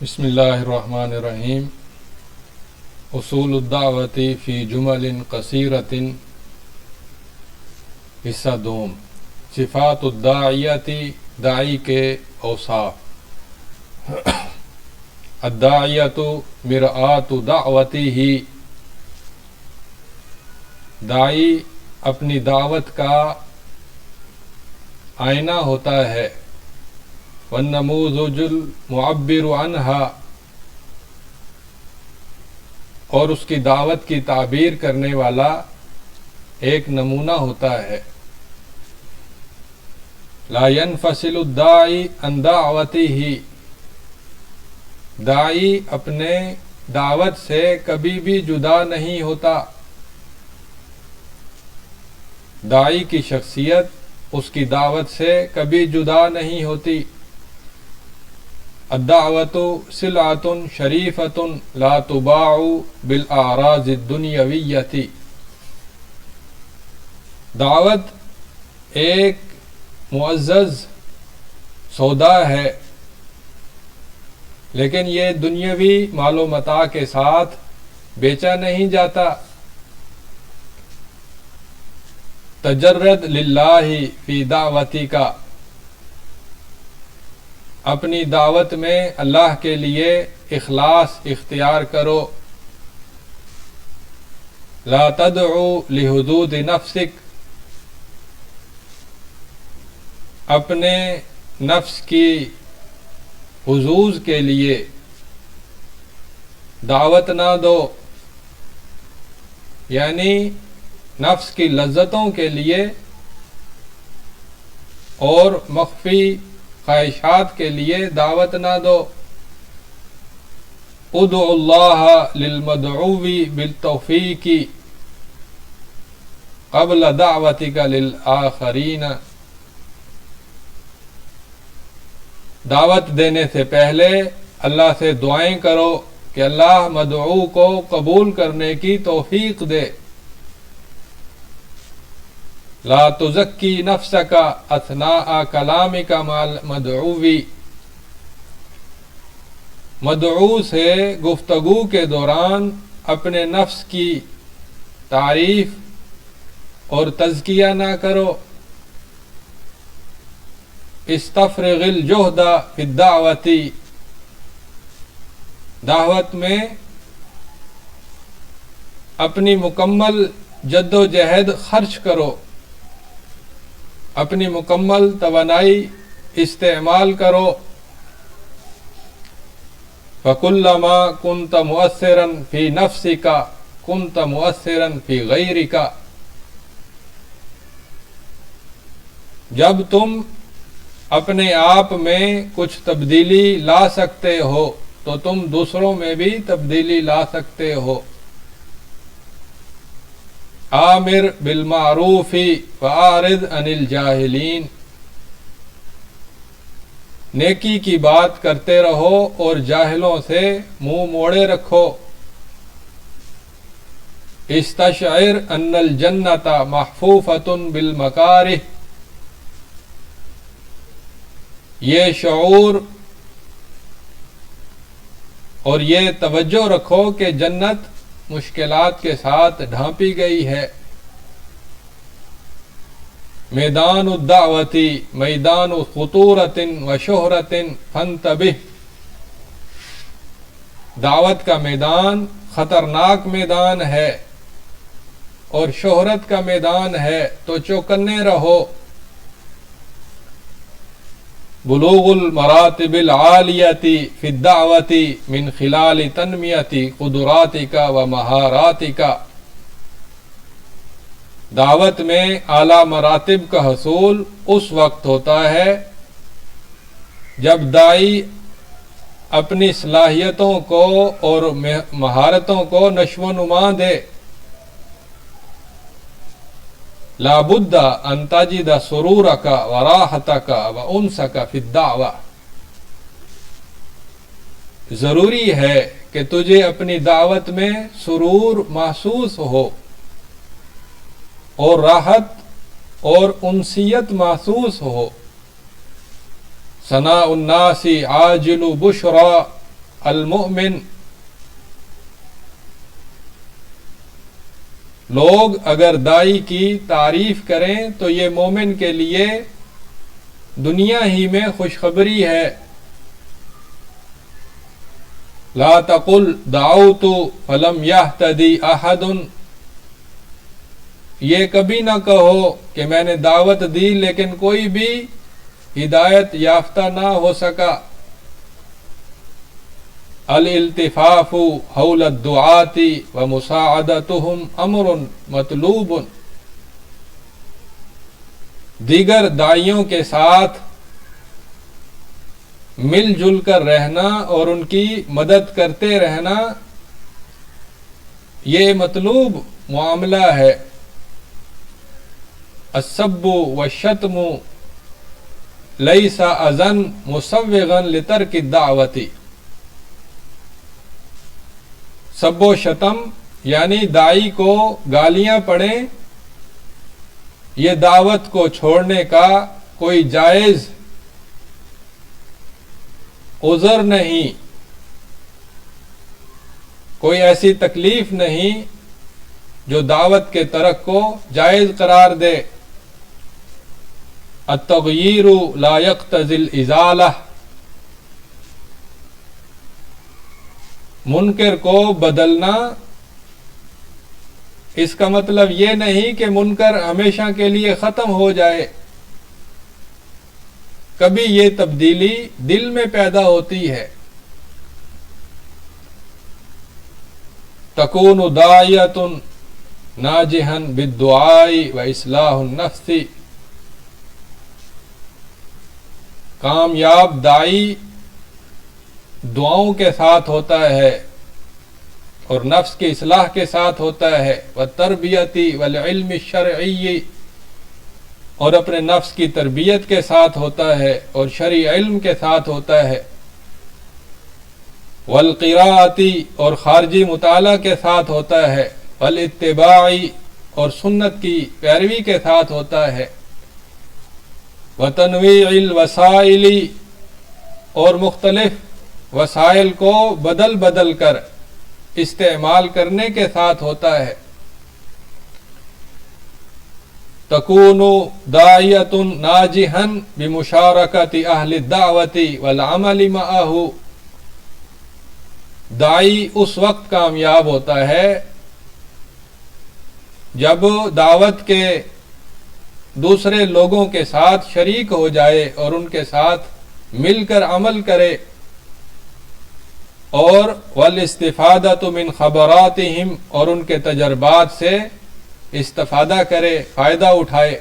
بسم اللہ الرحمن الرحیم اصول الدعوت فی جمل قصیرۃ حصہ دوم صفات الداعیت داعی کے اوصاف الداعیت مرآت دعوتہ داعی اپنی دعوت کا آئینہ ہوتا ہے والنموذج المعبر عنہا اور اس کی دعوت کی تعبیر کرنے والا ایک نمونہ ہوتا ہے لا ينفصل الداعی عن دعوتہ داعی اپنے دعوت سے کبھی بھی جدا نہیں ہوتا داعی کی شخصیت اس کی دعوت سے کبھی جدا نہیں ہوتی الدعوت سلعۃ شریفۃ لا تباع بالاعراض الدنیویۃ دعوت ایک معزز سودا ہے لیکن یہ دنیاوی مال و متاع کے ساتھ بیچا نہیں جاتا تجرد للہ فی دعوتی کا اپنی دعوت میں اللہ کے لیے اخلاص اختیار کرو لا تدعو لحدود نفسک اپنے نفس کی حظوظ کے لیے دعوت نہ دو یعنی نفس کی لذتوں کے لیے اور مخفی خواہشات کے لیے دعوت نہ دو ادعو اللہ للمدعو بالتوفیق قبل دعوتک للآخرین دعوت دینے سے پہلے اللہ سے دعائیں کرو کہ اللہ مدعو کو قبول کرنے کی توفیق دے لا تزکی نفسک اثناء کلامک مع المدعو مدعو سے گفتگو کے دوران اپنے نفس کی تعریف اور تزکیہ نہ کرو استفرغ الجہد فی الدعوت دعوت میں اپنی مکمل جد و جہد خرچ کرو اپنی مکمل توانائی استعمال کرو فَكُلَّمَا كُنْتَ مُؤَثِّرًا فِي نَفْسِكَ كُنْتَ مُؤَثِّرًا فِي غَيْرِكَ جب تم اپنے آپ میں کچھ تبدیلی لا سکتے ہو تو تم دوسروں میں بھی تبدیلی لا سکتے ہو آمر بالمعروف وأعرض عن الجاہلین نیکی کی بات کرتے رہو اور جاہلوں سے منہ موڑے رکھو استشعر ان الجنت محفوفۃ بالمکارہ یہ شعور اور یہ توجہ رکھو کہ جنت مشکلات کے ساتھ ڈھانپی گئی ہے میدان الدعوت میدان خطورۃ و شہرۃ فانتبہ دعوت کا میدان خطرناک میدان ہے اور شہرت کا میدان ہے تو چوکنے رہو بلوغ المراتب العالیۃ فی الدعوت من خلال تنمیۃ قدراتک و مہاراتک دعوت میں اعلیٰ مراتب کا حصول اس وقت ہوتا ہے جب داعی اپنی صلاحیتوں کو اور مہارتوں کو نشو و نما دے لا بد ان تجد سرورک و راحتک و انسک فی الدعوہ ضروری ہے کہ تجھے اپنی دعوت میں سرور محسوس ہو اور راحت اور انسیت محسوس ہو ثناء الناس عاجل بشرا المؤمن، لوگ اگر دائی کی تعریف کریں تو یہ مومن کے لیے دنیا ہی میں خوشخبری ہے۔ لا تقل دعوت فلم یہتدی احد، یہ کبھی نہ کہو کہ میں نے دعوت دی لیکن کوئی بھی ہدایت یافتہ نہ ہو سکا۔ الالتفاف حول الدعاة ومساعدتهم امر مطلوب، دیگر داعیوں کے ساتھ مل جل کر رہنا اور ان کی مدد کرتے رہنا یہ مطلوب معاملہ ہے۔ السب والشتم لیس اذن مسوغا لترک الدعوت، سب و شتم یعنی داعی کو گالیاں پڑیں یہ دعوت کو چھوڑنے کا کوئی جائز عذر نہیں، کوئی ایسی تکلیف نہیں جو دعوت کے ترک کو جائز قرار دے۔ التغییر لا یقتضی الازالہ، منکر کو بدلنا اس کا مطلب یہ نہیں کہ منکر ہمیشہ کے لیے ختم ہو جائے، کبھی یہ تبدیلی دل میں پیدا ہوتی ہے۔ تکون داعیۃ ناجحا بالدعاء واصلاح النفس، کامیاب داعی دعاؤں کے ساتھ ہوتا ہے اور نفس کی اصلاح کے ساتھ ہوتا ہے، والتربیت والعلم الشرعی، اور اپنے نفس کی تربیت کے ساتھ ہوتا ہے اور شرعی علم کے ساتھ ہوتا ہے، والقراءۃ اور خارجی مطالعہ کے ساتھ ہوتا ہے، والاتباع اور سنت کی پیروی کے ساتھ ہوتا ہے، وتنویع الوسائل اور مختلف وسائل کو بدل بدل کر استعمال کرنے کے ساتھ ہوتا ہے۔ تکون داعیۃ ناجحا بمشارکۃ اہل الدعوۃ والعمل معہ، داعی اس وقت کامیاب ہوتا ہے جب دعوت کے دوسرے لوگوں کے ساتھ شریک ہو جائے اور ان کے ساتھ مل کر عمل کرے، اور والاستفادۃ من خبراتہم، اور ان کے تجربات سے استفادہ کرے، فائدہ اٹھائے۔